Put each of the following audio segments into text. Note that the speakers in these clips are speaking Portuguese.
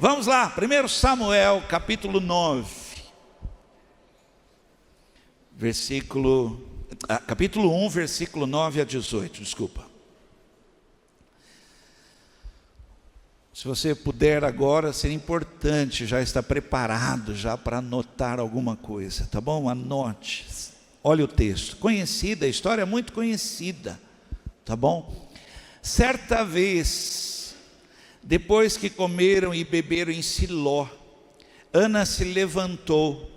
Vamos lá, 1 Samuel, capítulo 9. Capítulo 1, versículo 9 a 18, desculpa. Se você puder agora, seria importante já estar preparado já para anotar alguma coisa, tá bom? Anote. Olha o texto, conhecida, a história é muito conhecida, tá bom? Certa vez, depois que comeram e beberam em Siló, Ana se levantou.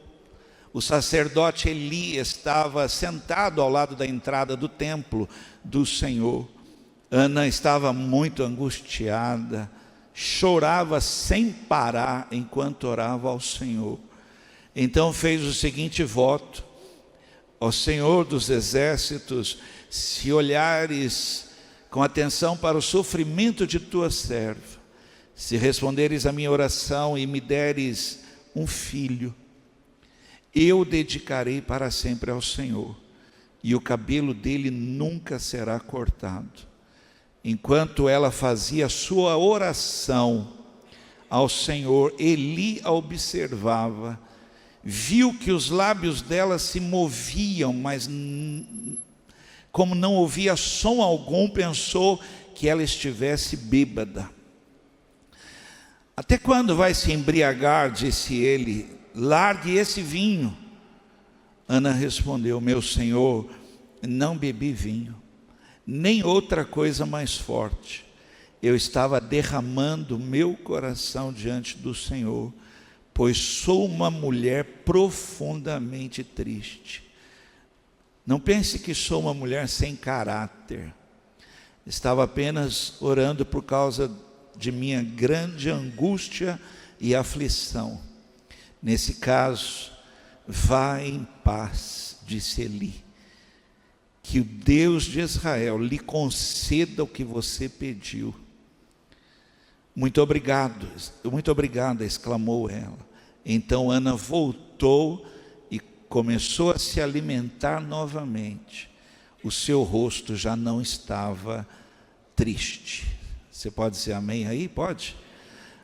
O sacerdote Eli estava sentado ao lado da entrada do templo do Senhor. Ana estava muito angustiada, chorava sem parar enquanto orava ao Senhor. Então fez o seguinte voto: ó Senhor dos exércitos, se olhares com atenção para o sofrimento de tua serva, se responderes à minha oração e me deres um filho, eu o dedicarei para sempre ao Senhor, e o cabelo dele nunca será cortado. Enquanto ela fazia sua oração ao Senhor, Eli a observava, viu que os lábios dela se moviam, mas como não ouvia som algum, pensou que ela estivesse bêbada. Até quando vai se embriagar, disse ele, largue esse vinho. Ana respondeu, meu senhor, não bebi vinho, nem outra coisa mais forte. Eu estava derramando meu coração diante do Senhor, pois sou uma mulher profundamente triste. Não pense que sou uma mulher sem caráter. Estava apenas orando por causa de minha grande angústia e aflição. Nesse caso, vá em paz, disse Eli. Que o Deus de Israel lhe conceda o que você pediu. Muito obrigada, exclamou ela. Então Ana voltou e começou a se alimentar novamente. O seu rosto já não estava triste. Você pode dizer amém aí? Pode?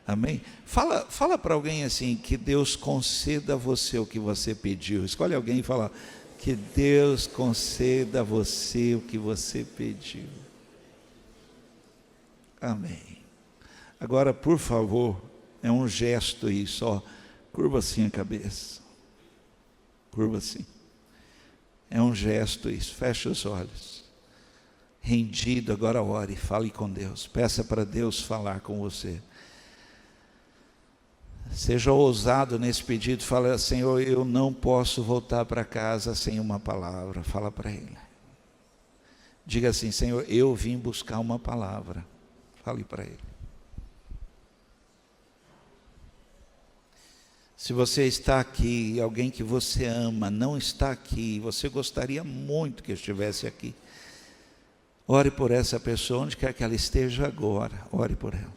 Amém? Fala para alguém assim, que Deus conceda a você o que você pediu. Escolhe alguém e fala, que Deus conceda a você o que você pediu. Amém. Agora, por favor, é um gesto isso, ó. Curva assim a cabeça. Curva assim. É um gesto isso. Feche os olhos. Rendido, agora ore, fale com Deus. Peça para Deus falar com você. Seja ousado nesse pedido. Fala, Senhor, eu não posso voltar para casa sem uma palavra. Fala para Ele. Diga assim, Senhor, eu vim buscar uma palavra. Fale para Ele. Se você está aqui e alguém que você ama não está aqui, você gostaria muito que estivesse aqui, ore por essa pessoa, onde quer que ela esteja agora, ore por ela.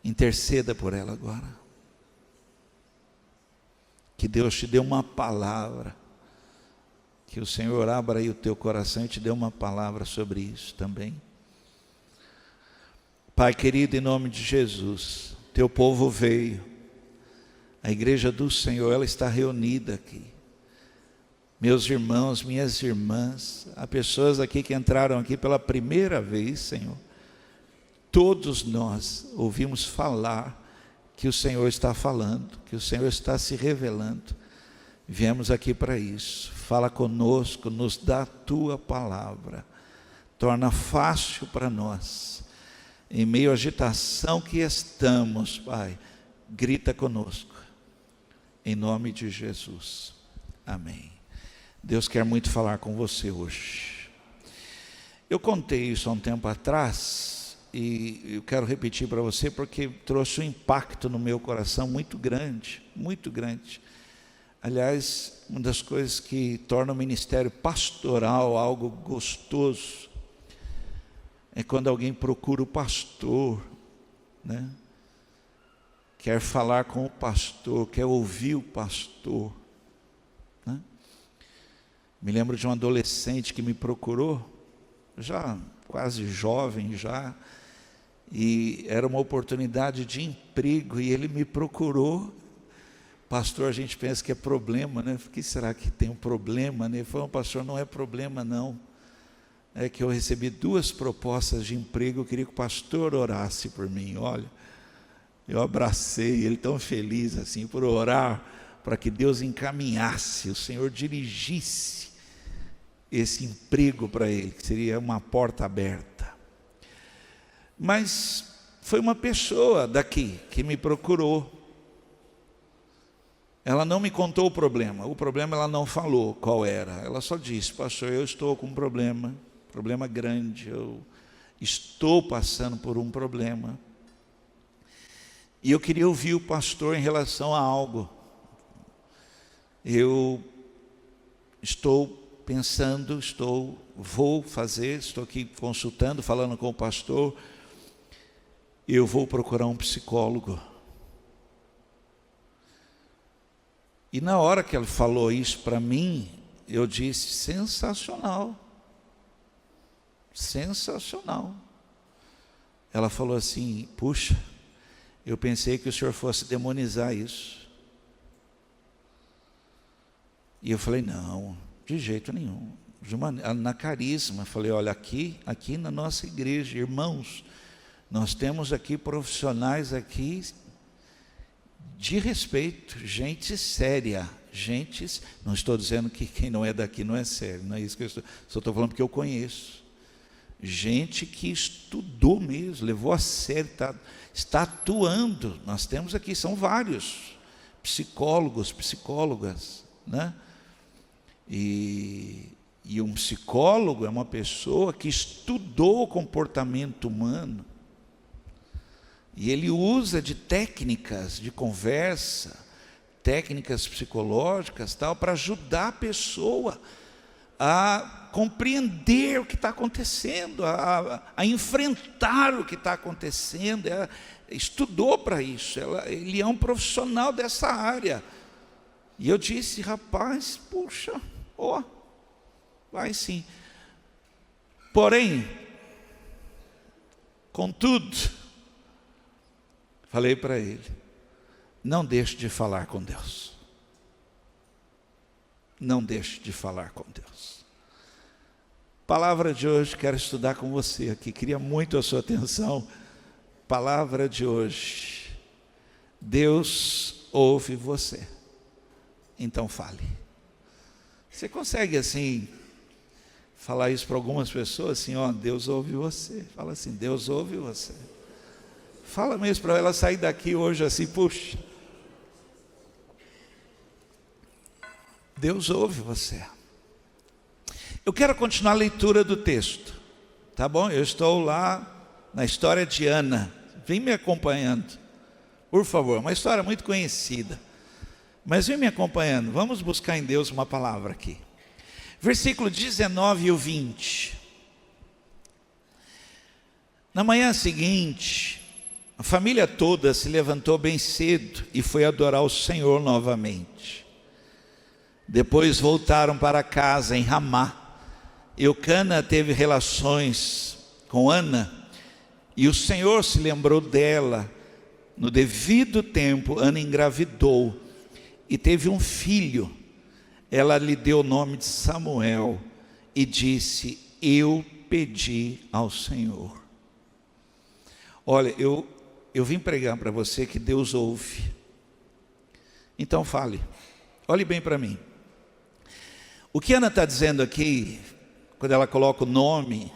Interceda por ela agora. Que Deus te dê uma palavra, que o Senhor abra aí o teu coração e te dê uma palavra sobre isso também. Pai querido, em nome de Jesus, teu povo veio, a igreja do Senhor, ela está reunida aqui. Meus irmãos, minhas irmãs, há pessoas aqui que entraram aqui pela primeira vez, Senhor. Todos nós ouvimos falar que o Senhor está falando, que o Senhor está se revelando. Viemos aqui para isso. Fala conosco, nos dá a tua palavra. Torna fácil para nós. Em meio à agitação que estamos, Pai, grita conosco. Em nome de Jesus. Amém. Deus quer muito falar com você hoje. Eu contei isso há um tempo atrás e eu quero repetir para você porque trouxe um impacto no meu coração muito grande, muito grande. Aliás, uma das coisas que torna o ministério pastoral algo gostoso é quando alguém procura o pastor, né? Quer falar com o pastor, quer ouvir o pastor, né? Me lembro de um adolescente que me procurou, já quase jovem já, e era uma oportunidade de emprego, e ele me procurou. Pastor, a gente pensa que é problema, né? O que será que tem um problema, né? Ele falou, pastor, não é problema não, é que eu recebi 2 propostas de emprego, eu queria que o pastor orasse por mim. Olha, eu abracei ele tão feliz assim, por orar, para que Deus encaminhasse, o Senhor dirigisse esse emprego para ele, que seria uma porta aberta. Mas foi uma pessoa daqui que me procurou. Ela não me contou o problema ela não falou qual era. Ela só disse, pastor, eu estou com um problema grande, eu estou passando por um problema. E eu queria ouvir o pastor em relação a algo. Eu estou pensando, vou fazer, estou aqui consultando, falando com o pastor, eu vou procurar um psicólogo. E na hora que ele falou isso para mim, eu disse, sensacional, sensacional. Ela falou assim, puxa, eu pensei que o senhor fosse demonizar isso. E eu falei, não, de jeito nenhum. Na Carisma, falei, olha, aqui na nossa igreja, irmãos, nós temos aqui profissionais aqui de respeito, gente séria, não estou dizendo que quem não é daqui não é sério, não é isso que eu estou, só estou falando porque eu conheço, gente que estudou mesmo, levou a sério, está atuando. Nós temos aqui, são vários psicólogos, psicólogas, né? E um psicólogo é uma pessoa que estudou o comportamento humano, e ele usa de técnicas de conversa, técnicas psicológicas, tal, para ajudar a pessoa a compreender o que está acontecendo, a enfrentar o que está acontecendo. Ela estudou para isso, ele é um profissional dessa área. E eu disse, rapaz, puxa, vai sim. Porém, contudo, falei para ele, não deixe de falar com Deus. Não deixe de falar com Deus. Palavra de hoje, quero estudar com você aqui, queria muito a sua atenção. Palavra de hoje, Deus ouve você, então fale. Você consegue assim, falar isso para algumas pessoas, assim, Deus ouve você, fala assim, Deus ouve você. Fala mesmo para ela sair daqui hoje assim, puxa, Deus ouve você. Eu quero continuar a leitura do texto, tá bom? Eu estou lá na história de Ana, vem me acompanhando, por favor, uma história muito conhecida, mas vem me acompanhando, vamos buscar em Deus uma palavra aqui. Versículo 19 e o 20. Na manhã seguinte, a família toda se levantou bem cedo e foi adorar o Senhor novamente. Depois voltaram para casa em Ramá. Eucana teve relações com Ana e o Senhor se lembrou dela. No devido tempo, Ana engravidou e teve um filho. Ela lhe deu o nome de Samuel e disse, eu pedi ao Senhor. Olha, eu vim pregar para você que Deus ouve. Então fale, olhe bem para mim. O que Ana está dizendo aqui, quando ela coloca o nome,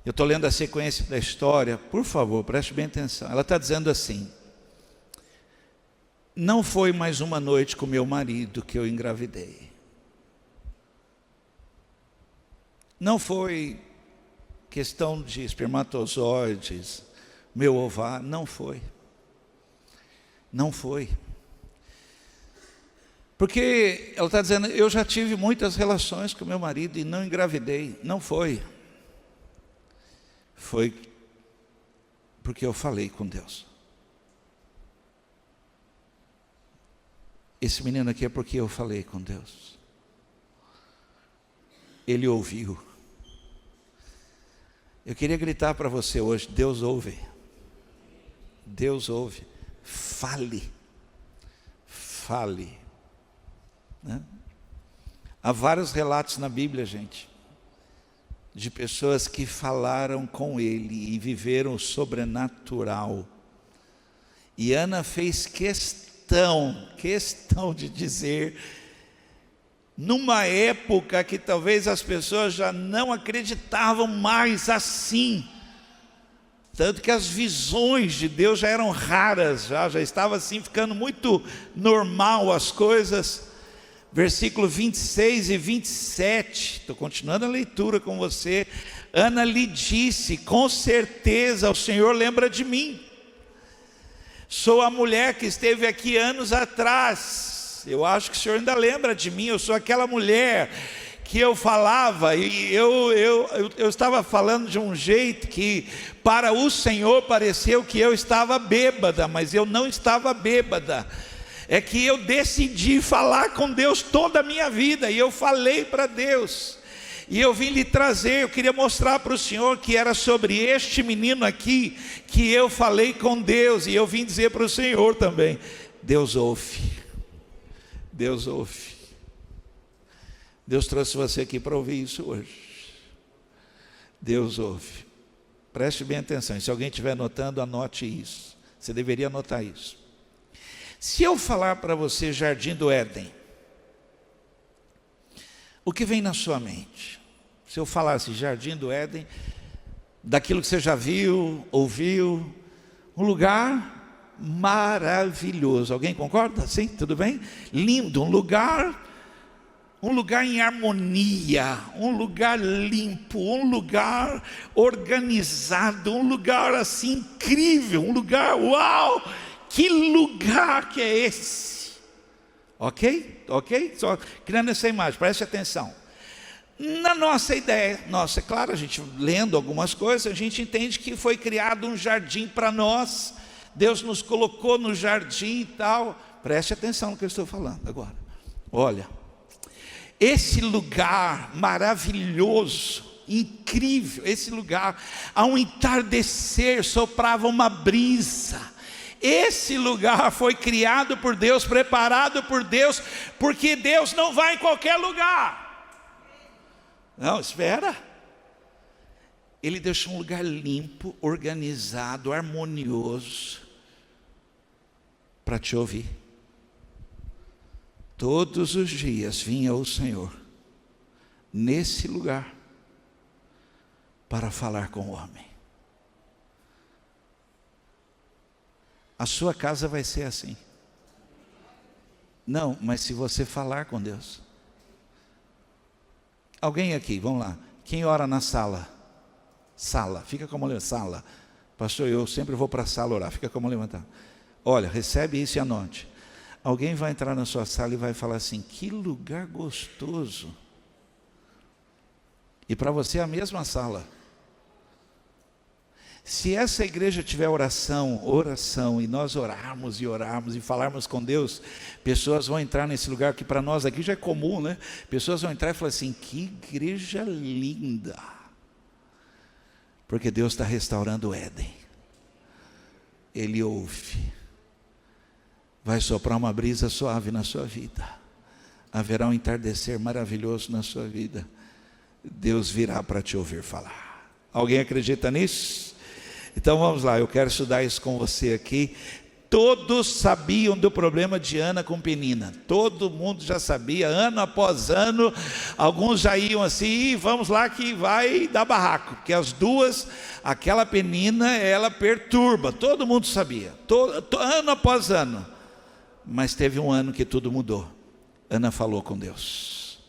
eu estou lendo a sequência da história, por favor, preste bem atenção. Ela está dizendo assim, não foi mais uma noite com meu marido que eu engravidei. Não foi questão de espermatozoides, meu ovário, não foi. Não foi. Porque ela está dizendo, eu já tive muitas relações com meu marido e não engravidei. Não foi. Foi porque eu falei com Deus. Esse menino aqui é porque eu falei com Deus. Ele ouviu. Eu queria gritar para você hoje: Deus ouve. Deus ouve. Fale. Fale. Né? Há vários relatos na Bíblia, gente, de pessoas que falaram com Ele e viveram o sobrenatural. E Ana fez questão de dizer, numa época que talvez as pessoas já não acreditavam mais assim, tanto que as visões de Deus já eram raras, já estava assim ficando muito normal as coisas. Versículo 26 e 27, estou continuando a leitura com você. Ana lhe disse: com certeza o Senhor lembra de mim. Sou a mulher que esteve aqui anos atrás. Eu acho que o Senhor ainda lembra de mim. Eu sou aquela mulher que eu falava, e eu estava falando de um jeito que para o Senhor pareceu que eu estava bêbada, mas eu não estava bêbada. É que eu decidi falar com Deus toda a minha vida, e eu falei para Deus, e eu vim lhe trazer, eu queria mostrar para o Senhor que era sobre este menino aqui, que eu falei com Deus, e eu vim dizer para o Senhor também: Deus ouve, Deus ouve. Deus trouxe você aqui para ouvir isso hoje. Deus ouve. Preste bem atenção, e se alguém estiver anotando, anote isso, você deveria anotar isso. Se eu falar para você Jardim do Éden, o que vem na sua mente? Se eu falasse Jardim do Éden, daquilo que você já viu, ouviu, um lugar maravilhoso. Alguém concorda? Sim? Tudo bem? Lindo, um lugar em harmonia, um lugar limpo, um lugar organizado, um lugar assim incrível, um lugar, uau! Que lugar que é esse? Ok? Só criando essa imagem, preste atenção. Na nossa ideia, é claro, a gente lendo algumas coisas, a gente entende que foi criado um jardim para nós. Deus nos colocou no jardim e tal. Preste atenção no que eu estou falando agora. Olha, esse lugar maravilhoso, incrível, esse lugar, ao entardecer soprava uma brisa. Esse lugar foi criado por Deus, preparado por Deus, porque Deus não vai em qualquer lugar. Não, espera. Ele deixou um lugar limpo, organizado, harmonioso, para te ouvir. Todos os dias vinha o Senhor nesse lugar para falar com o homem. A sua casa vai ser assim. Não, mas se você falar com Deus. Alguém aqui, vamos lá. Quem ora na sala? Sala, fica com a mão levantada. Sala. Pastor, eu sempre vou para a sala orar. Fica com a mão levantada. Olha, recebe isso e anote. Alguém vai entrar na sua sala e vai falar assim: que lugar gostoso. E para você é a mesma sala. Se essa igreja tiver oração, e nós orarmos e falarmos com Deus, pessoas vão entrar nesse lugar que para nós aqui já é comum, né? Pessoas vão entrar e falar assim: que igreja linda. Porque Deus está restaurando o Éden. Ele ouve. Vai soprar uma brisa suave na sua vida. Haverá um entardecer maravilhoso na sua vida. Deus virá para te ouvir falar. Alguém acredita nisso? Então vamos lá, eu quero estudar isso com você aqui. Todos sabiam do problema de Ana com Penina. Todo mundo já sabia, ano após ano. Alguns já iam assim: vamos lá que vai dar barraco. Porque as duas, aquela Penina, ela perturba. Todo mundo sabia, ano após ano. Mas teve um ano que tudo mudou. Ana falou com Deus.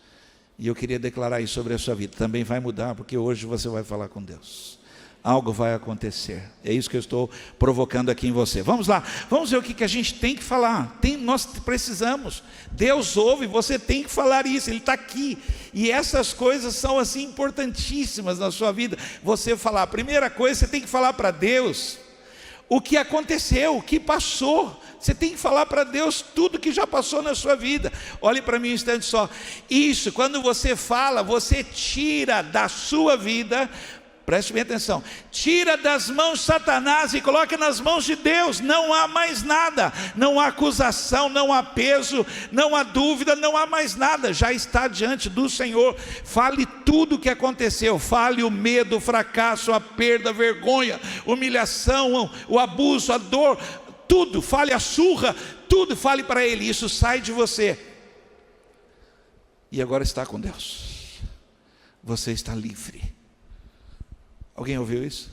E eu queria declarar isso sobre a sua vida. Também vai mudar, porque hoje você vai falar com Deus. Algo vai acontecer. É isso que eu estou provocando aqui em você. Vamos lá, vamos ver o que a gente tem que falar. Nós precisamos. Deus ouve, você tem que falar isso. Ele está aqui. E essas coisas são assim importantíssimas na sua vida. Você falar, a primeira coisa, você tem que falar para Deus o que aconteceu, o que passou. Você tem que falar para Deus tudo que já passou na sua vida. Olhe para mim um instante só. Isso, quando você fala, você tira da sua vida Preste bem atenção. Tira das mãos de Satanás e coloca nas mãos de Deus. Não há mais nada. Não há acusação, não há peso, não há dúvida, não há mais nada. Já está diante do Senhor. Fale tudo o que aconteceu. Fale o medo, o fracasso, a perda, a vergonha, humilhação, o abuso, a dor. Tudo. Fale a surra. Tudo. Fale para Ele. Isso sai de você. E agora está com Deus. Você está livre. Alguém ouviu isso?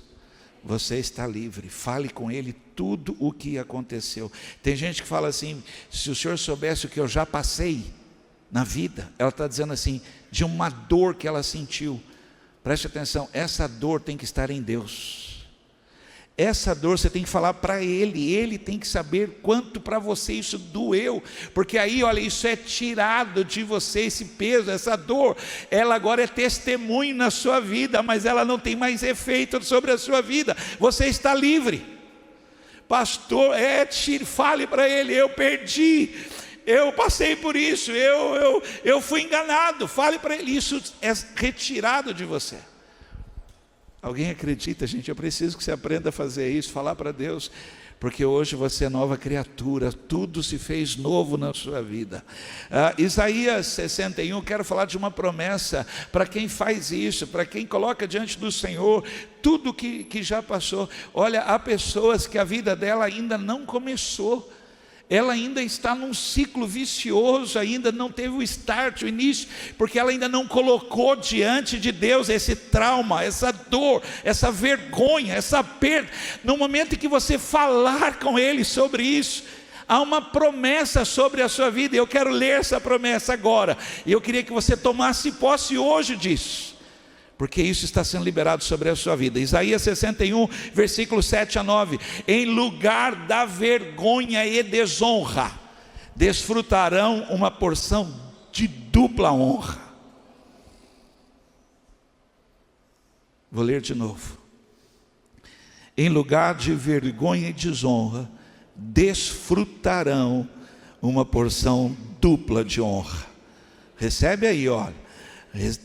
Você está livre. Fale com Ele tudo o que aconteceu. Tem gente que fala assim: se o senhor soubesse o que eu já passei na vida. Ela está dizendo assim, de uma dor que ela sentiu. Preste atenção, essa dor tem que estar em Deus. Essa dor você tem que falar para Ele. Ele tem que saber quanto para você isso doeu. Porque aí, olha, isso é tirado de você, esse peso, essa dor. Ela agora é testemunho na sua vida, mas ela não tem mais efeito sobre a sua vida. Você está livre. Pastor, fale para Ele: eu perdi, eu passei por isso, eu fui enganado. Fale para Ele, isso é retirado de você. Alguém acredita, gente? Eu preciso que você aprenda a fazer isso, falar para Deus, porque hoje você é nova criatura, tudo se fez novo na sua vida. Isaías 61, quero falar de uma promessa para quem faz isso, para quem coloca diante do Senhor tudo que já passou. Olha, há pessoas que a vida dela ainda não começou. Ela ainda está num ciclo vicioso, ainda não teve o start, o início, porque ela ainda não colocou diante de Deus esse trauma, essa dor, essa vergonha, essa perda. No momento em que você falar com Ele sobre isso, há uma promessa sobre a sua vida, e eu quero ler essa promessa agora, e eu queria que você tomasse posse hoje disso, porque isso está sendo liberado sobre a sua vida. Isaías 61, versículos 7 a 9. Em lugar da vergonha e desonra, desfrutarão uma porção de dupla honra. Vou ler de novo. Em lugar de vergonha e desonra, desfrutarão uma porção dupla de honra. Recebe aí, olha.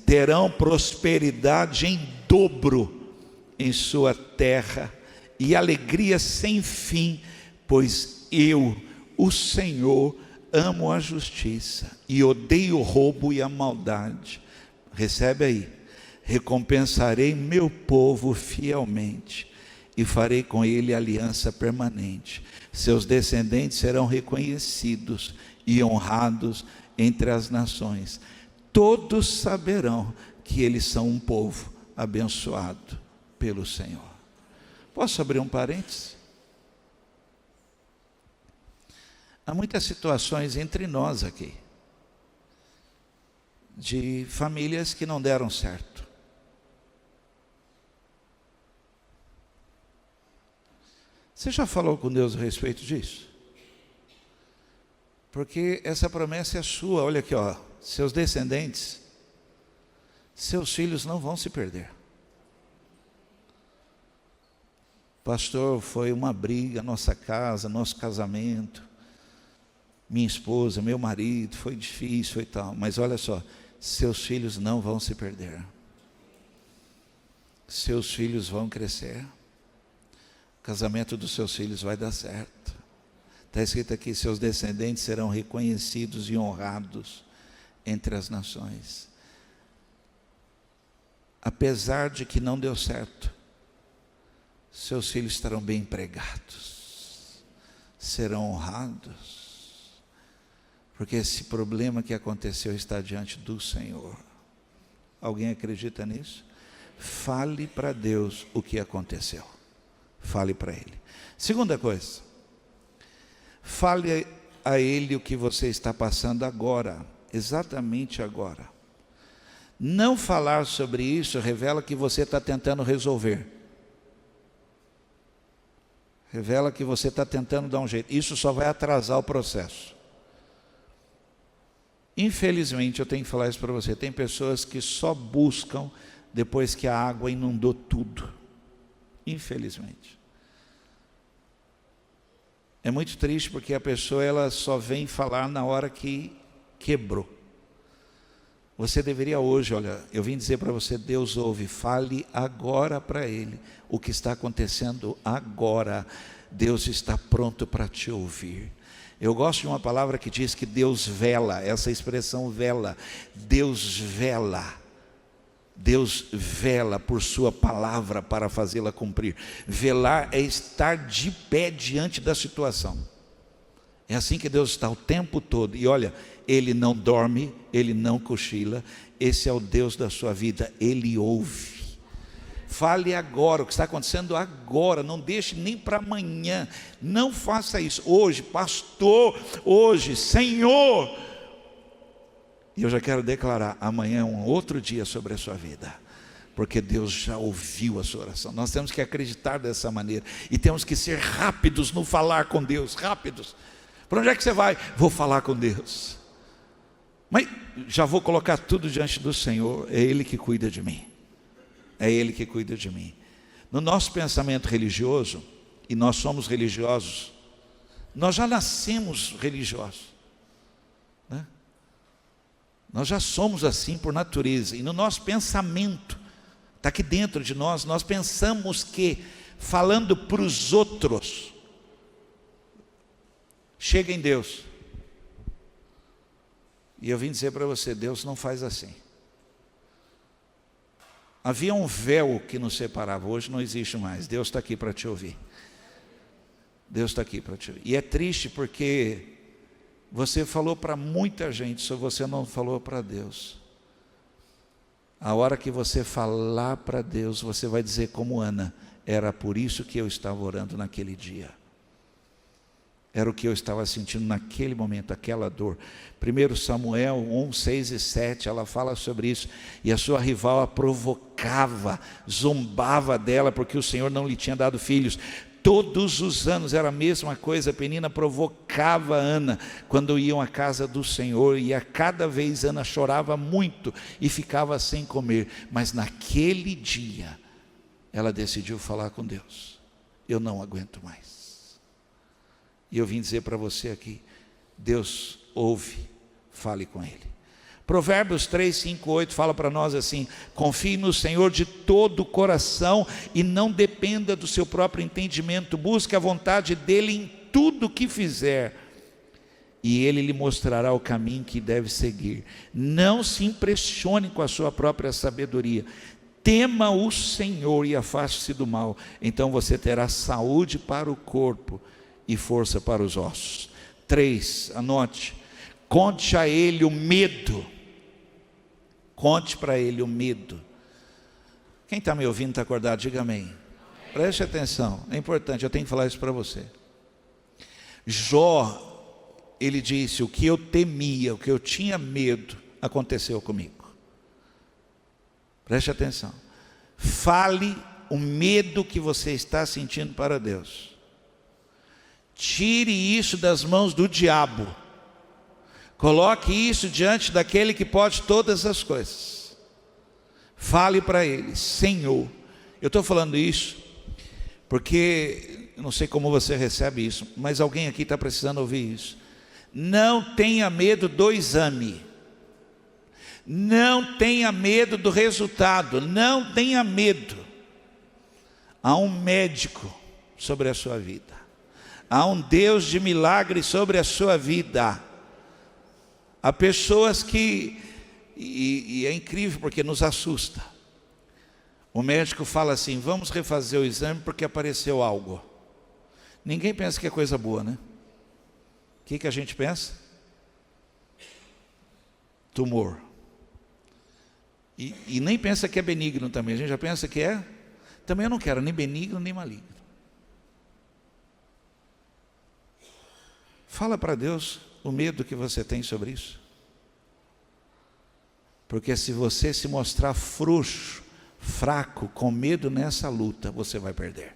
Terão prosperidade em dobro em sua terra e alegria sem fim, pois eu, o Senhor, amo a justiça e odeio o roubo e a maldade. Recebe aí. Recompensarei meu povo fielmente e farei com ele aliança permanente. Seus descendentes serão reconhecidos e honrados entre as nações. Todos saberão que eles são um povo abençoado pelo Senhor. Posso abrir um parênteses? Há muitas situações entre nós aqui, de famílias que não deram certo. Você já falou com Deus a respeito disso? Porque essa promessa é sua. Olha aqui, ó. Seus descendentes, seus filhos não vão se perder. Pastor, foi uma briga, nossa casa, nosso casamento, minha esposa, meu marido, foi difícil, foi tal. Mas olha só, seus filhos não vão se perder. Seus filhos vão crescer. O casamento dos seus filhos vai dar certo. Está escrito aqui: seus descendentes serão reconhecidos e honrados entre as nações. Apesar de que não deu certo, seus filhos estarão bem empregados, serão honrados, porque esse problema que aconteceu está diante do Senhor. Alguém acredita nisso? Fale para Deus o que aconteceu. Fale para Ele. Segunda coisa, fale a Ele o que você está passando agora, exatamente agora. Não falar sobre isso revela que você está tentando resolver. Revela que você está tentando dar um jeito. Isso só vai atrasar o processo. Infelizmente, eu tenho que falar isso para você. Tem pessoas que só buscam depois que a água inundou tudo. Infelizmente. É muito triste porque a pessoa ela só vem falar na hora que quebrou. Você deveria hoje, olha, eu vim dizer para você, Deus ouve, fale agora para Ele. O que está acontecendo agora, Deus está pronto para te ouvir. Eu gosto de uma palavra que diz que Deus vela, essa expressão vela. Deus vela. Deus vela por sua palavra para fazê-la cumprir. Velar é estar de pé diante da situação. É assim que Deus está o tempo todo. E olha, Ele não dorme, Ele não cochila. Esse é o Deus da sua vida, Ele ouve. Fale agora, o que está acontecendo agora, não deixe nem para amanhã. Não faça isso hoje, pastor, hoje, Senhor. E eu já quero declarar, amanhã é um outro dia sobre a sua vida, porque Deus já ouviu a sua oração. Nós temos que acreditar dessa maneira, e temos que ser rápidos no falar com Deus, rápidos. Para onde é que você vai? Vou falar com Deus, mas já vou colocar tudo diante do Senhor, é Ele que cuida de mim. É Ele que cuida de mim. No nosso pensamento religioso, e nós somos religiosos, nós já nascemos religiosos, né? Nós já somos assim por natureza. E no nosso pensamento, está aqui dentro de nós, nós pensamos que falando para os outros, chega em Deus. E eu vim dizer para você, Deus não faz assim. Havia um véu que nos separava, hoje não existe mais. Deus está aqui para te ouvir. Deus está aqui para te ouvir. E é triste porque você falou para muita gente, só você não falou para Deus. A hora que você falar para Deus, você vai dizer como Ana, era por isso que eu estava orando naquele dia. Era o que eu estava sentindo naquele momento, aquela dor. 1 Samuel 1, 6 e 7, ela fala sobre isso. E a sua rival a provocava, zombava dela, porque o Senhor não lhe tinha dado filhos. Todos os anos era a mesma coisa, Penina provocava Ana, quando iam à casa do Senhor, e a cada vez Ana chorava muito, e ficava sem comer. Mas naquele dia, ela decidiu falar com Deus. Eu não aguento mais. E eu vim dizer para você aqui, Deus ouve, fale com Ele. Provérbios 3, 5, 8 fala para nós assim: confie no Senhor de todo o coração e não dependa do seu próprio entendimento. Busque a vontade dEle em tudo o que fizer, e Ele lhe mostrará o caminho que deve seguir. Não se impressione com a sua própria sabedoria. Tema o Senhor e afaste-se do mal. Então você terá saúde para o corpo e força para os ossos. 3, anote. Conte a Ele o medo. Conte para Ele o medo. Quem está me ouvindo, está acordado? Diga amém. Preste atenção, é importante, eu tenho que falar isso para você. Jó, ele disse, o que eu temia, o que eu tinha medo, aconteceu comigo. Preste atenção. Fale o medo que você está sentindo para Deus. Tire isso das mãos do diabo. Coloque isso diante daquele que pode todas as coisas. Fale para Ele, Senhor. Eu estou falando isso porque, eu não sei como você recebe isso, mas alguém aqui está precisando ouvir isso. Não tenha medo do exame. Não tenha medo do resultado. Não tenha medo. Há um médico sobre a sua vida. Há um Deus de milagres sobre a sua vida. Há pessoas que, e é incrível porque nos assusta. O médico fala assim, vamos refazer o exame porque apareceu algo. Ninguém pensa que é coisa boa, né? O que a gente pensa? Tumor. E nem pensa que é benigno também, a gente já pensa que é. Também eu não quero nem benigno nem maligno. Fala para Deus o medo que você tem sobre isso. Porque se você se mostrar frouxo, fraco, com medo nessa luta, você vai perder.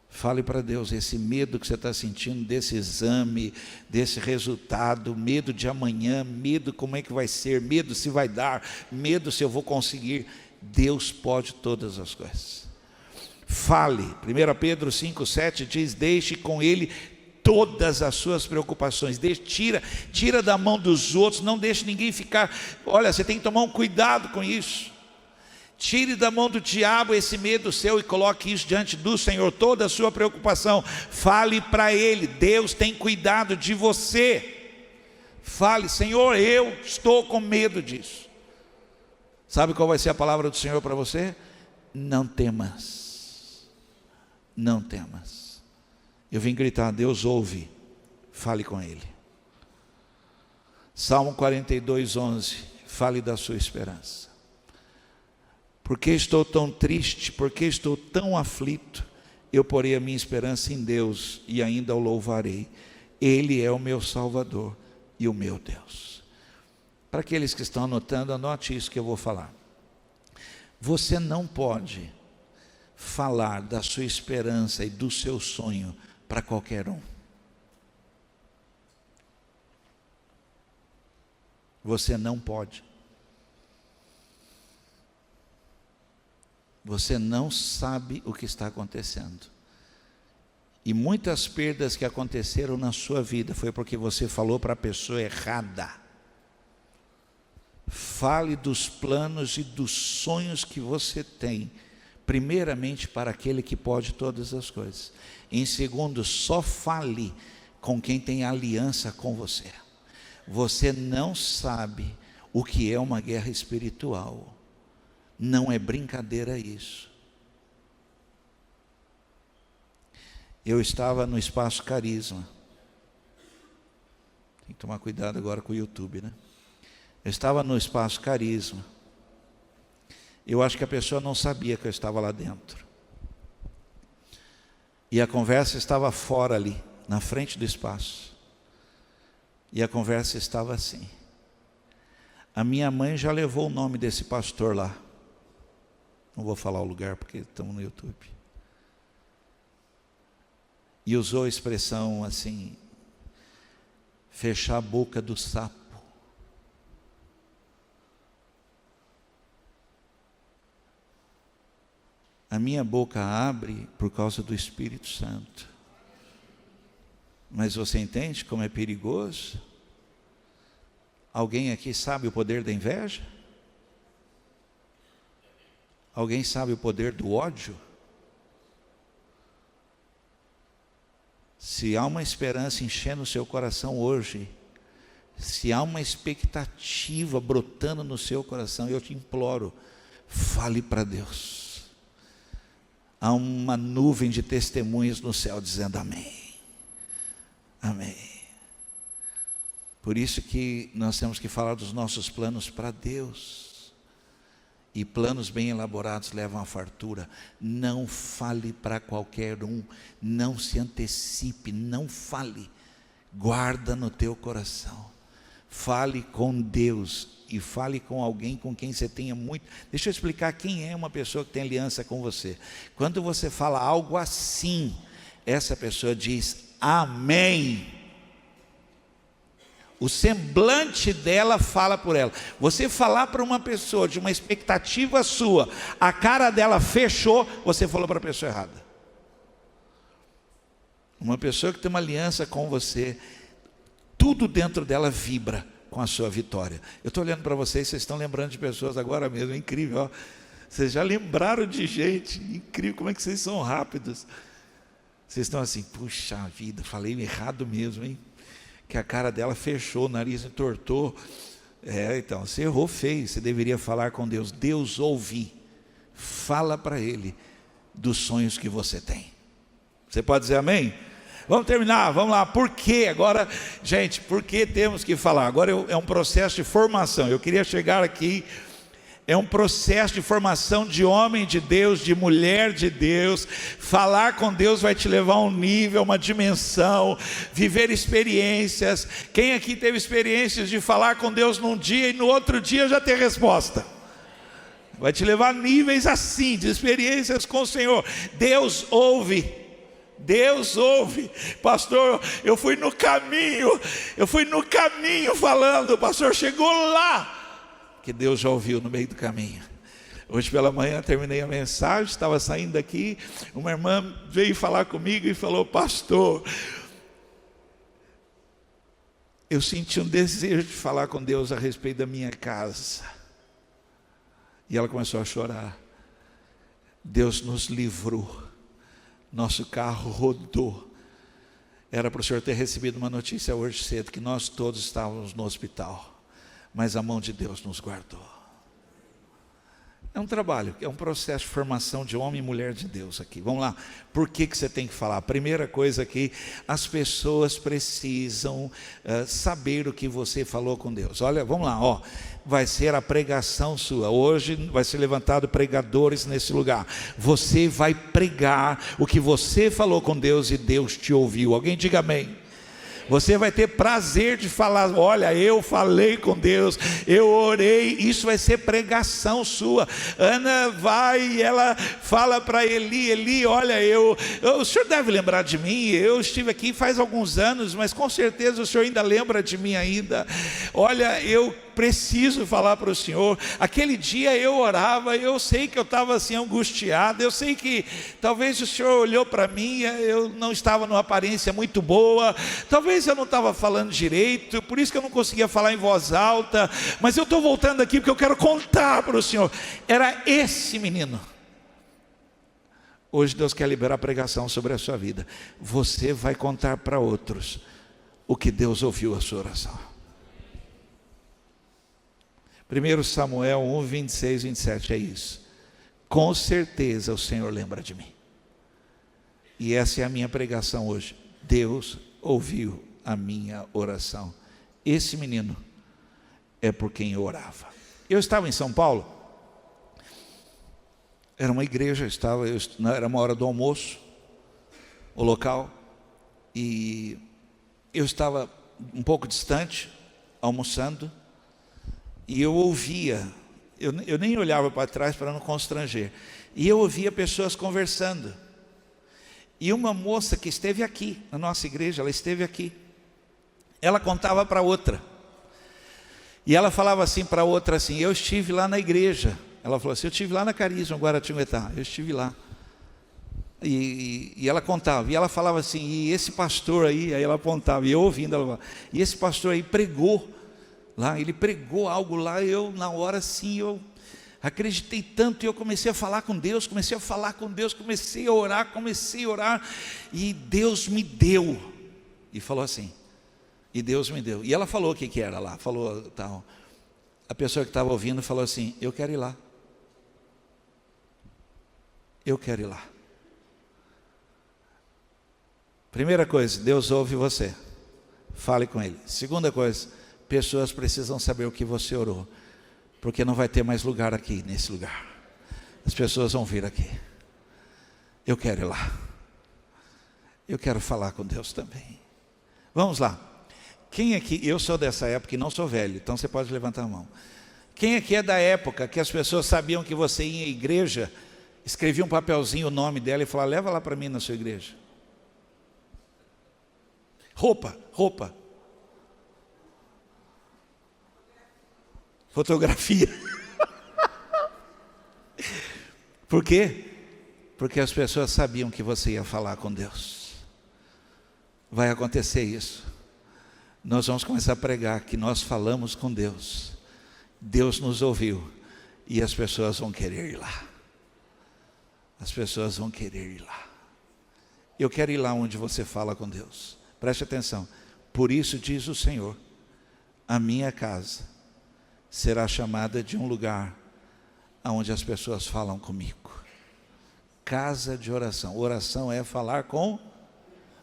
Fale para Deus esse medo que você está sentindo desse exame, desse resultado, medo de amanhã, medo como é que vai ser, medo se vai dar, medo se eu vou conseguir. Deus pode todas as coisas. Fale, 1 Pedro 5, 7 diz, deixe com Ele todas as suas preocupações, tira da mão dos outros, não deixe ninguém ficar, olha, você tem que tomar um cuidado com isso. Tire da mão do diabo esse medo seu e coloque isso diante do Senhor, toda a sua preocupação, fale para Ele, Deus tem cuidado de você. Fale, Senhor, eu estou com medo disso. Sabe qual vai ser a palavra do Senhor para você? Não temas, não temas. Eu vim gritar, Deus ouve, fale com Ele. Salmo 42:11, fale da sua esperança. Por que estou tão triste, por que estou tão aflito? Eu porei a minha esperança em Deus e ainda o louvarei. Ele é o meu Salvador e o meu Deus. Para aqueles que estão anotando, anote isso que eu vou falar. Você não pode falar da sua esperança e do seu sonho para qualquer um. Você não pode. Você não sabe o que está acontecendo. E muitas perdas que aconteceram na sua vida foi porque você falou para a pessoa errada. Fale dos planos e dos sonhos que você tem, primeiramente para aquele que pode todas as coisas. Em segundo, só fale com quem tem aliança com você. Você não sabe o que é uma guerra espiritual. Não é brincadeira isso. Eu estava no Espaço Carisma. Tem que tomar cuidado agora com o YouTube, né? Eu estava no Espaço Carisma. Eu acho que a pessoa não sabia que eu estava lá dentro. E a conversa estava fora ali, na frente do espaço. E a conversa estava assim. A minha mãe já levou o nome desse pastor lá. Não vou falar o lugar porque estamos no YouTube. E usou a expressão assim, fechar a boca do sapo. A minha boca abre por causa do Espírito Santo. Mas você entende como é perigoso? Alguém aqui sabe o poder da inveja? Alguém sabe o poder do ódio? Se há uma esperança enchendo o seu coração hoje, se há uma expectativa brotando no seu coração, eu te imploro, fale para Deus. Há uma nuvem de testemunhas no céu dizendo amém. Amém. Por isso que nós temos que falar dos nossos planos para Deus. E planos bem elaborados levam à fartura. Não fale para qualquer um, não se antecipe, não fale. Guarda no teu coração. Fale com Deus e fale com alguém com quem você tenha muito. Deixa eu explicar quem é uma pessoa que tem aliança com você. Quando você fala algo assim, essa pessoa diz amém. O semblante dela fala por ela. Você falar para uma pessoa de uma expectativa sua, a cara dela fechou, você falou para a pessoa errada. Uma pessoa que tem uma aliança com você, tudo dentro dela vibra com a sua vitória. Eu estou olhando para vocês estão lembrando de pessoas agora mesmo, é incrível, ó. Vocês já lembraram de gente, incrível como é que vocês são rápidos. Vocês estão assim, puxa vida, falei errado mesmo, hein? Que a cara dela fechou, o nariz entortou. Então, você errou feio, você deveria falar com Deus. Deus ouve, fala para Ele dos sonhos que você tem. Você pode dizer amém? Vamos terminar, vamos lá. Por que agora, gente, por que temos que falar? Agora é um processo de formação. Eu queria chegar aqui. É um processo de formação de homem de Deus, de mulher de Deus. Falar com Deus vai te levar a um nível, uma dimensão, viver experiências. Quem aqui teve experiências de falar com Deus num dia e no outro dia já ter resposta? Vai te levar a níveis assim, de experiências com o Senhor. Deus ouve. Deus ouve. Pastor, eu fui no caminho falando, o pastor chegou lá. Que Deus já ouviu no meio do caminho. Hoje pela manhã terminei a mensagem, estava saindo daqui, uma irmã veio falar comigo e falou: pastor, eu senti um desejo de falar com Deus a respeito da minha casa. E ela começou a chorar. Deus nos livrou. Nosso carro rodou. Era para o senhor ter recebido uma notícia hoje cedo, que nós todos estávamos no hospital. Mas a mão de Deus nos guardou. É um trabalho, é um processo de formação de homem e mulher de Deus aqui. Vamos lá, por que você tem que falar? A primeira coisa aqui, as pessoas precisam saber o que você falou com Deus. Olha, vamos lá, ó, vai ser a pregação sua. Hoje vai ser levantado pregadores nesse lugar. Você vai pregar o que você falou com Deus e Deus te ouviu. Alguém diga amém. Você vai ter prazer de falar, olha, eu falei com Deus, eu orei, isso vai ser pregação sua. Ana vai e ela fala para Eli, olha, o senhor deve lembrar de mim, eu estive aqui faz alguns anos, mas com certeza o senhor ainda lembra de mim ainda. Olha, eu preciso falar para o senhor, aquele dia eu orava, eu sei que eu estava assim angustiado, eu sei que talvez o senhor olhou para mim, eu não estava numa aparência muito boa, talvez eu não estava falando direito, por isso que eu não conseguia falar em voz alta, mas eu estou voltando aqui porque eu quero contar para o senhor. Era esse menino. Hoje Deus quer liberar a pregação sobre a sua vida. Você vai contar para outros o que Deus ouviu a sua oração. 1 Samuel 1, 26, 27, é isso. Com certeza o Senhor lembra de mim. E essa é a minha pregação hoje. Deus ouviu a minha oração. Esse menino é por quem eu orava. Eu estava em São Paulo. Era uma igreja, era uma hora do almoço, o local. E eu estava um pouco distante, almoçando. E eu ouvia, eu nem olhava para trás para não constranger. E eu ouvia pessoas conversando. E uma moça que esteve aqui, na nossa igreja, ela esteve aqui. Ela contava para outra. E ela falava assim para outra assim, eu estive lá na igreja. Ela falou assim, eu estive lá na Carisma, Guaratinguetá, eu estive lá. E ela contava, e ela falava assim, e esse pastor aí ela apontava, e eu ouvindo, ela falava, e esse pastor aí pregou. Lá, ele pregou algo lá, eu na hora sim, eu acreditei tanto, e eu comecei a falar com Deus, comecei a orar, e Deus me deu, e falou assim, e Deus me deu, e ela falou o que era lá, falou tal, a pessoa que estava ouvindo falou assim, eu quero ir lá, primeira coisa, Deus ouve você, fale com Ele. Segunda coisa, pessoas precisam saber o que você orou, porque não vai ter mais lugar aqui, nesse lugar. As pessoas vão vir aqui. Eu quero ir lá. Eu quero falar com Deus também. Vamos lá. Quem aqui, eu sou dessa época e não sou velho, então você pode levantar a mão. Quem aqui é da época que as pessoas sabiam que você ia à igreja, escrevia um papelzinho o nome dela e falava, leva lá para mim na sua igreja. Roupa. Fotografia. Por quê? Porque as pessoas sabiam que você ia falar com Deus. Vai acontecer isso. Nós vamos começar a pregar que nós falamos com Deus. Deus nos ouviu. E as pessoas vão querer ir lá. As pessoas vão querer ir lá. Eu quero ir lá onde você fala com Deus. Preste atenção. Por isso diz o Senhor, a minha casa será chamada de um lugar onde as pessoas falam comigo. Casa de oração. Oração é falar com.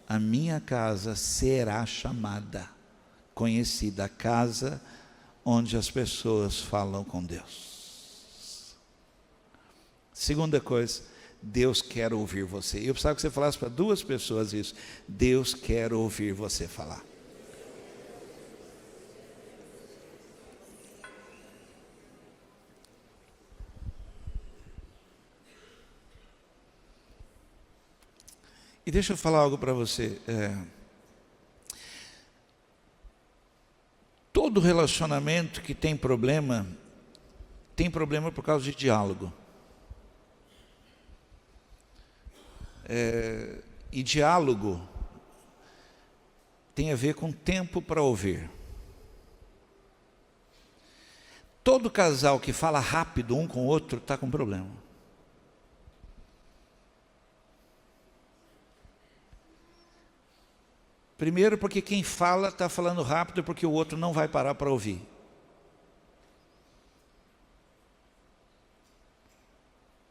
A minha casa será chamada, conhecida, a casa onde as pessoas falam com Deus. Segunda coisa, Deus quer ouvir você. Eu precisava que você falasse para duas pessoas isso. Deus quer ouvir você falar. E deixa eu falar algo para você. Todo relacionamento que tem problema por causa de diálogo. E diálogo tem a ver com tempo para ouvir. Todo casal que fala rápido um com o outro está com problema. Primeiro porque quem fala está falando rápido porque o outro não vai parar para ouvir.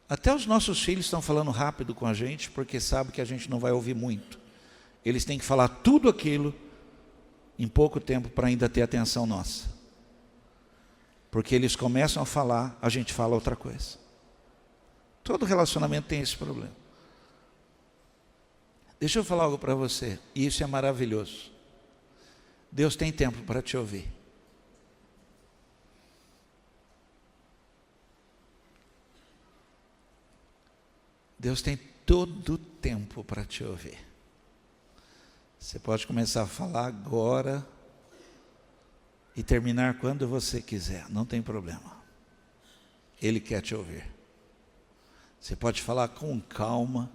Até os nossos filhos estão falando rápido com a gente porque sabem que a gente não vai ouvir muito. Eles têm que falar tudo aquilo em pouco tempo para ainda ter atenção nossa. Porque eles começam a falar, a gente fala outra coisa. Todo relacionamento tem esse problema. Deixa eu falar algo para você, e isso é maravilhoso. Deus tem tempo para te ouvir. Deus tem todo o tempo para te ouvir. Você pode começar a falar agora e terminar quando você quiser, não tem problema. Ele quer te ouvir. Você pode falar com calma.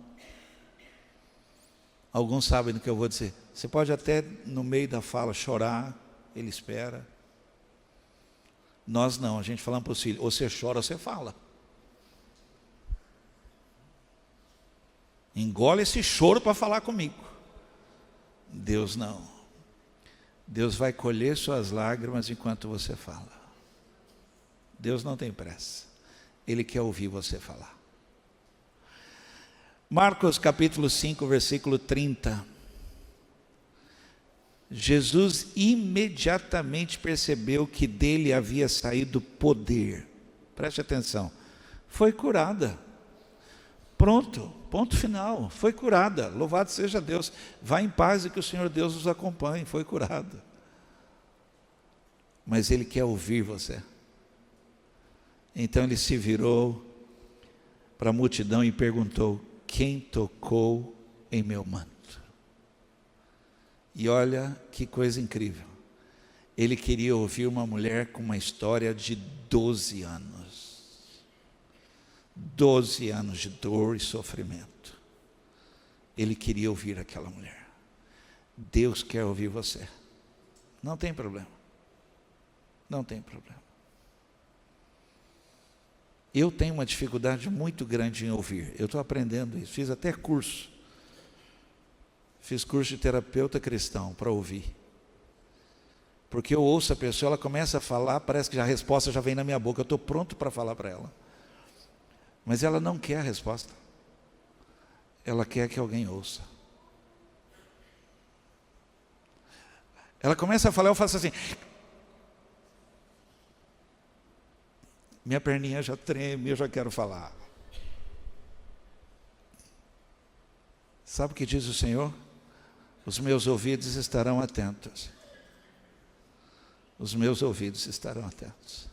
Alguns sabem do que eu vou dizer. Você pode até no meio da fala chorar, ele espera. Nós não, a gente fala para os filhos, ou você chora ou você fala. Engole esse choro para falar comigo. Deus não. Deus vai colher suas lágrimas enquanto você fala. Deus não tem pressa. Ele quer ouvir você falar. Marcos capítulo 5, versículo 30. Jesus imediatamente percebeu que dele havia saído poder. Preste atenção. Foi curada. Pronto, ponto final. Foi curada. Louvado seja Deus. Vá em paz e que o Senhor Deus os acompanhe. Foi curada. Mas Ele quer ouvir você. Então ele se virou para a multidão e perguntou: quem tocou em meu manto? E olha que coisa incrível. Ele queria ouvir uma mulher com uma história de 12 anos. 12 anos de dor e sofrimento. Ele queria ouvir aquela mulher. Deus quer ouvir você. Não tem problema. Não tem problema. Eu tenho uma dificuldade muito grande em ouvir. Eu estou aprendendo isso. Fiz até curso. Fiz curso de terapeuta cristão para ouvir. Porque eu ouço a pessoa, ela começa a falar, parece que a resposta já vem na minha boca. Eu estou pronto para falar para ela. Mas ela não quer a resposta. Ela quer que alguém ouça. Ela começa a falar, eu faço assim. Minha perninha já treme, eu já quero falar. Sabe o que diz o Senhor? Os meus ouvidos estarão atentos. Os meus ouvidos estarão atentos.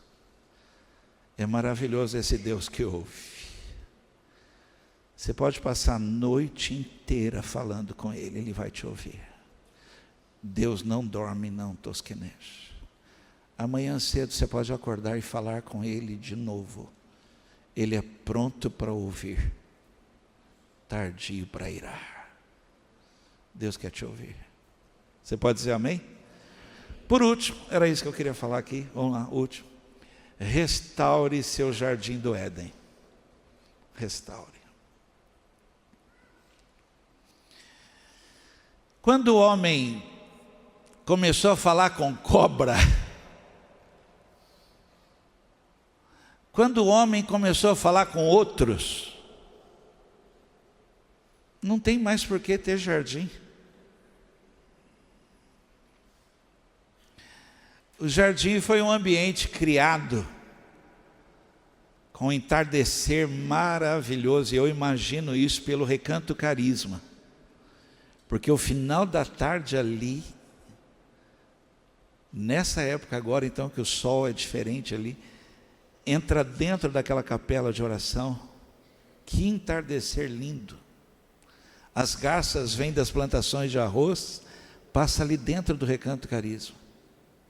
É maravilhoso esse Deus que ouve. Você pode passar a noite inteira falando com Ele, Ele vai te ouvir. Deus não dorme, não tosqueneja. Amanhã cedo você pode acordar e falar com Ele de novo. Ele é pronto para ouvir, tardio para irar. Deus quer te ouvir. Você pode dizer amém? Por último, era isso que eu queria falar aqui. Vamos lá, último. Restaure seu jardim do Éden. Restaure. Quando o homem começou a falar com cobra, quando o homem começou a falar com outros, não tem mais por que ter jardim. O jardim foi um ambiente criado com um entardecer maravilhoso, e eu imagino isso pelo Recanto Carisma, porque o final da tarde ali, nessa época agora então que o sol é diferente ali, entra dentro daquela capela de oração, que entardecer lindo. As garças vêm das plantações de arroz, passa ali dentro do Recanto Carisma.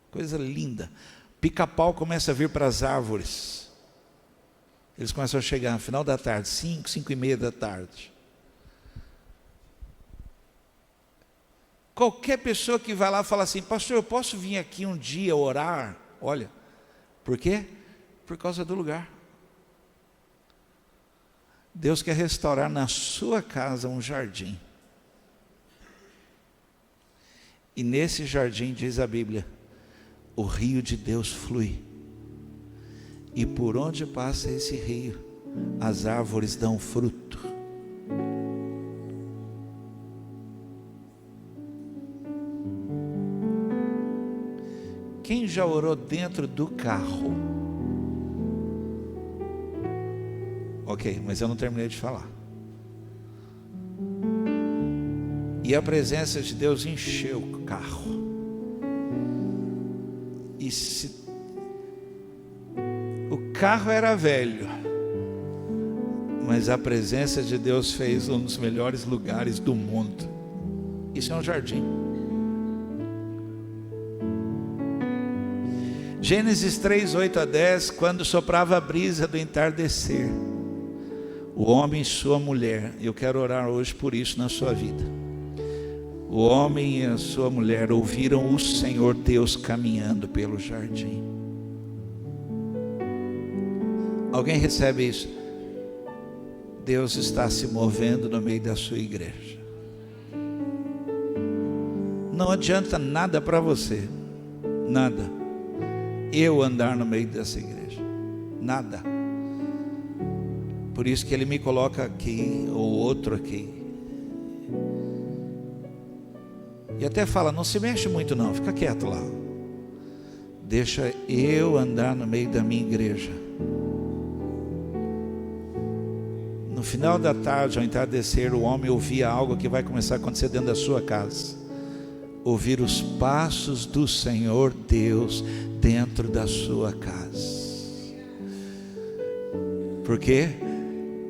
Coisa linda. Pica-pau começa a vir para as árvores. Eles começam a chegar no final da tarde, 5, 5:30 da tarde. Qualquer pessoa que vai lá fala assim: pastor, eu posso vir aqui um dia orar? Olha, por quê? por causa do lugar. Deus quer restaurar na sua casa um jardim. E nesse jardim, diz a Bíblia, o rio de Deus flui. E por onde passa esse rio, as árvores dão fruto. Quem já orou dentro do carro? Ok, mas eu não terminei de falar. E a presença de Deus encheu o carro. E o carro era velho, mas a presença de Deus fez um dos melhores lugares do mundo. Isso é um jardim. Gênesis 3, 8 a 10, quando soprava a brisa do entardecer, o homem e sua mulher, eu quero orar hoje por isso na sua vida. O homem e a sua mulher ouviram o Senhor Deus caminhando pelo jardim. Alguém recebe isso? Deus está se movendo no meio da sua igreja. Não adianta nada para você, nada, eu andar no meio dessa igreja, nada. Por isso que Ele me coloca aqui, ou outro aqui. E até fala, não se mexe muito não, fica quieto lá. Deixa eu andar no meio da minha igreja. No final da tarde, ao entardecer, o homem ouvia algo que vai começar a acontecer dentro da sua casa. Ouvir os passos do Senhor Deus dentro da sua casa. Por quê?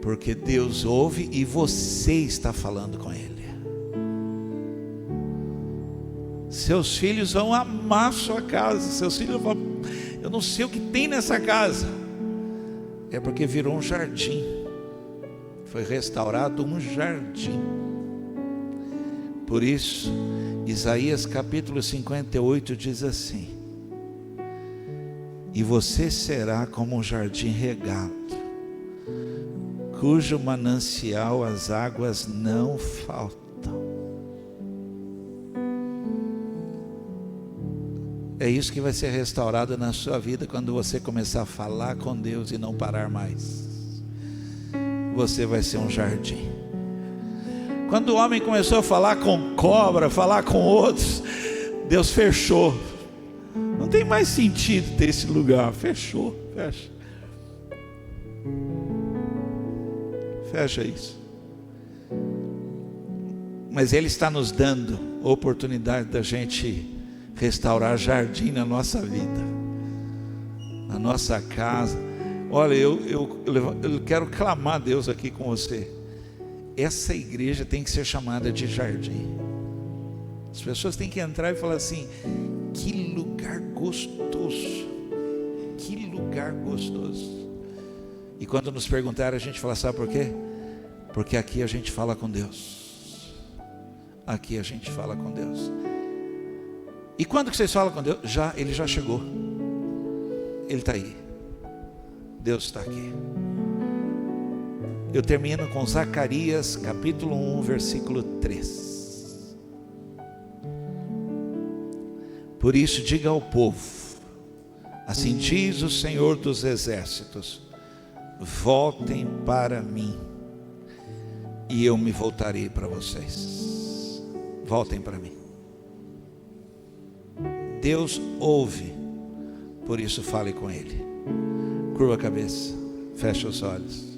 Porque Deus ouve e você está falando com Ele. Seus filhos vão amar sua casa. Seus filhos vão, eu não sei o que tem nessa casa. É porque virou um jardim. Foi restaurado um jardim. Por isso, Isaías capítulo 58 diz assim: e você será como um jardim regado, cujo manancial as águas não faltam. É isso que vai ser restaurado na sua vida quando você começar a falar com Deus e não parar mais. Você vai ser um jardim. Quando o homem começou a falar com cobra, falar com outros, Deus fechou. Não tem mais sentido ter esse lugar. Fechou, fecha. Fecha isso. Mas Ele está nos dando a oportunidade da gente restaurar jardim na nossa vida, na nossa casa. Olha, eu quero clamar a Deus aqui com você. Essa igreja tem que ser chamada de jardim. As pessoas têm que entrar e falar assim: que lugar gostoso, que lugar gostoso. E quando nos perguntarem, a gente fala, sabe por quê? Porque aqui a gente fala com Deus. Aqui a gente fala com Deus. E quando que vocês falam com Deus? Ele já chegou. Ele está aí. Deus está aqui. Eu termino com Zacarias capítulo 1, versículo 3. Por isso diga ao povo, assim diz o Senhor dos exércitos: voltem para mim, e eu me voltarei para vocês. Voltem para mim. Deus ouve, por isso fale com Ele. Curva a cabeça, fecha os olhos.